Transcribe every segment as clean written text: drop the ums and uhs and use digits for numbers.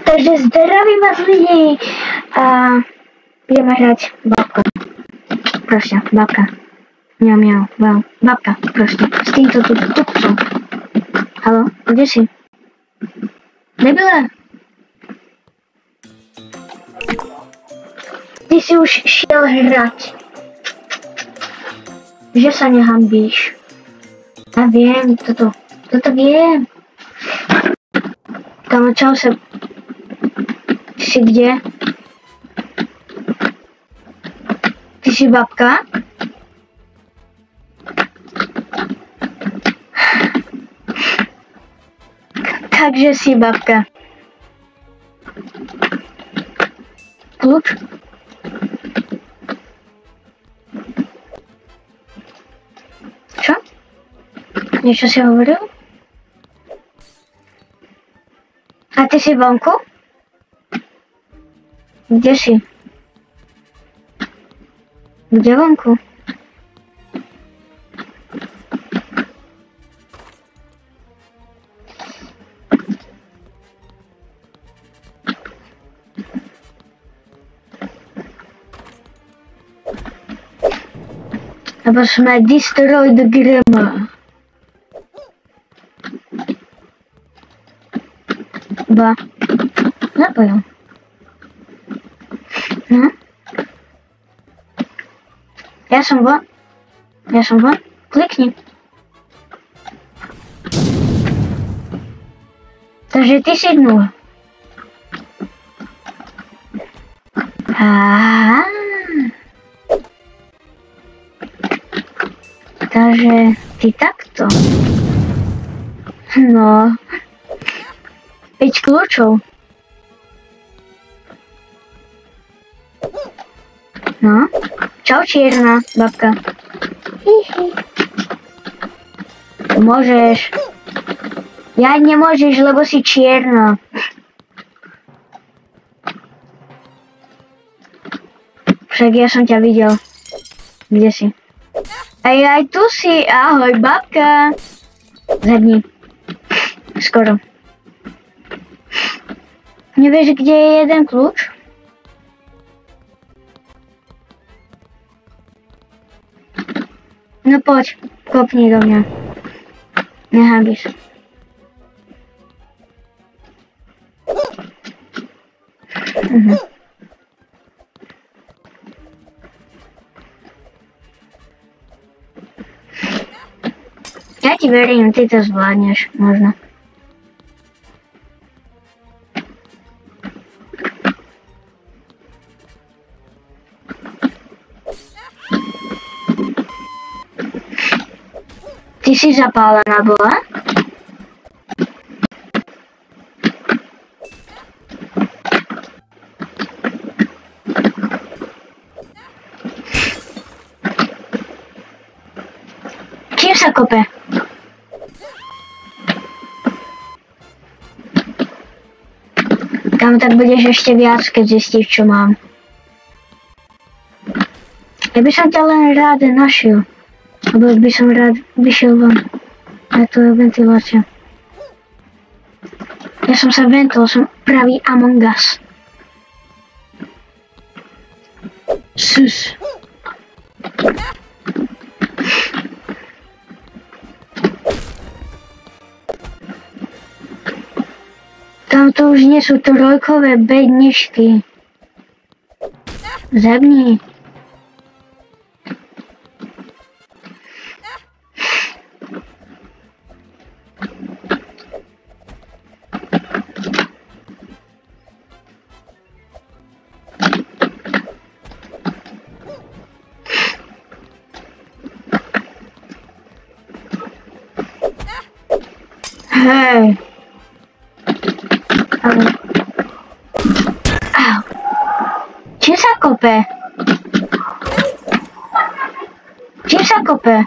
Takže zdravím vás lidi a budeme hrať babka. Proste, babka. Mňau, mňau, wow, babka, proste, s týmto tupcom. Haló, kde si? Debile! Ty si už šiel hrať. Že sa nehambíš. Ja viem, toto viem. Kamo, čau sa. Ty si kde? Ty si babka? Takže si babka. Kľúč? Čo? Niečo si hovoril? A ty si vonku? Kde si? Kde vonku? Lebo sme destroyed grandma. Ba. Napojil. No. Ja som von. Klikni. Takže ty si dnul. Takže ty takto. No. 5 kľúčov. No. Čau čierna, babka. Hihi. Môžeš. Ja nemôžeš, lebo si čierna. Však ja som ťa videl. Kde si? Aj tu si. Ahoj, babka. Zadni. Skoro. Nevieš, kde je jeden kľúč? No poď, kopni do mňa. Nehábi sa. Ja ti verím, ty to zvládneš, možno. Ty si zapálená bola? Kým sa kope? Tam tak budeš ešte viac, keď zistíš, čo mám. Ja by som ťa len rád našiel. Lebo by som rád vyšiel von. A to je ventilácia. Ja som sa ventol, som pravý Among Us. Sus. Tamto už nie sú trojkové bedničky. Zebni. Hej. Au. Čím sa kope? Čím sa kope?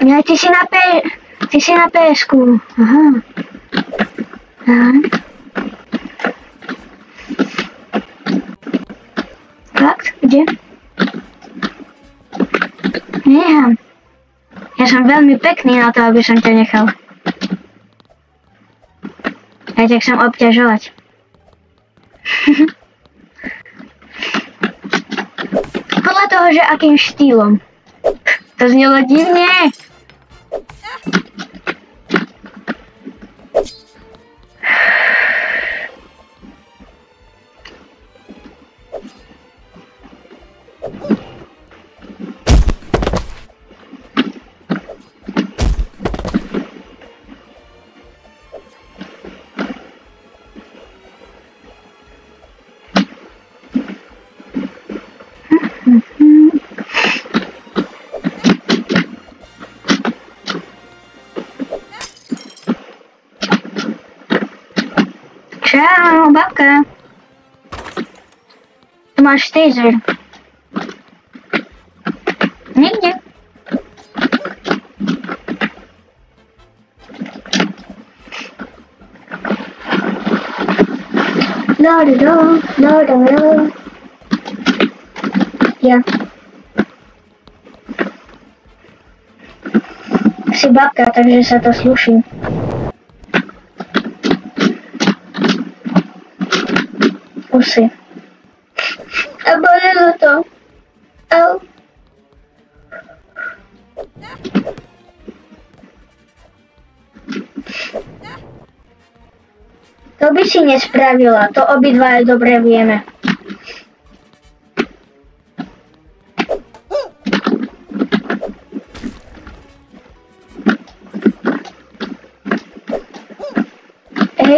Ja, ty si na PS-ku. Aha. Fakt? Kde? Nechám. Ja som veľmi pekný na to, aby som ťa nechal. Ja ťa chcem obťažovať. Podľa toho, že akým štýlom. To znelo divne. Čau, babka. Tu máš taser. Nikde. Ja. Si babka, takže sa to sluší. Kusy. A bolelo to. Au. To by si nespravila, to obidva dobre vieme.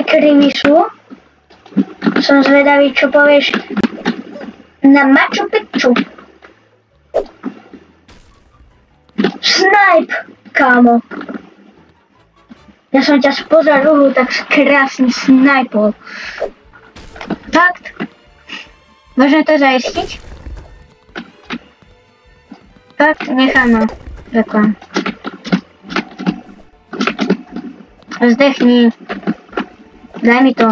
Krimisu. Som zvedavý, čo povieš na Machu Picchu. Snipe, kámo. Ja som ťa spoza rohu tak krásne snipol. Fakt? Môžeme to zaistiť? Fakt? Nechám ma. Ďakujem. Zdechni. Daj mi to.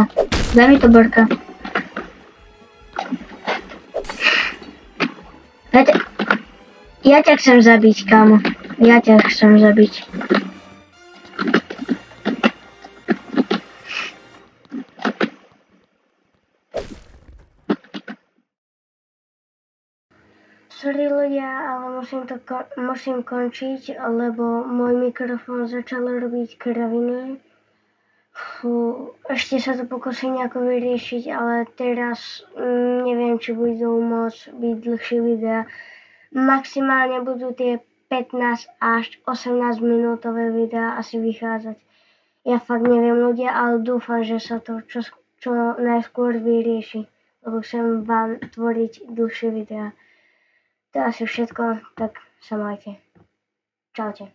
Daj mi to, Borka. Ja ťa chcem zabiť, kámo. Ja ťa chcem zabiť. Sorry ľudia, ale musím končiť, lebo môj mikrofón začal robiť kraviny. Ešte sa to pokúsim nejako vyriešiť, ale teraz neviem, či budú môcť byť dlhšie videa. Maximálne budú tie 15 až 18 minútové videá asi vychádzať. Ja fakt neviem ľudia, ale dúfam, že sa to čo najskôr vyrieši, lebo chcem vám tvoriť dlhšie videá. To je asi všetko, tak sa majte. Čaute.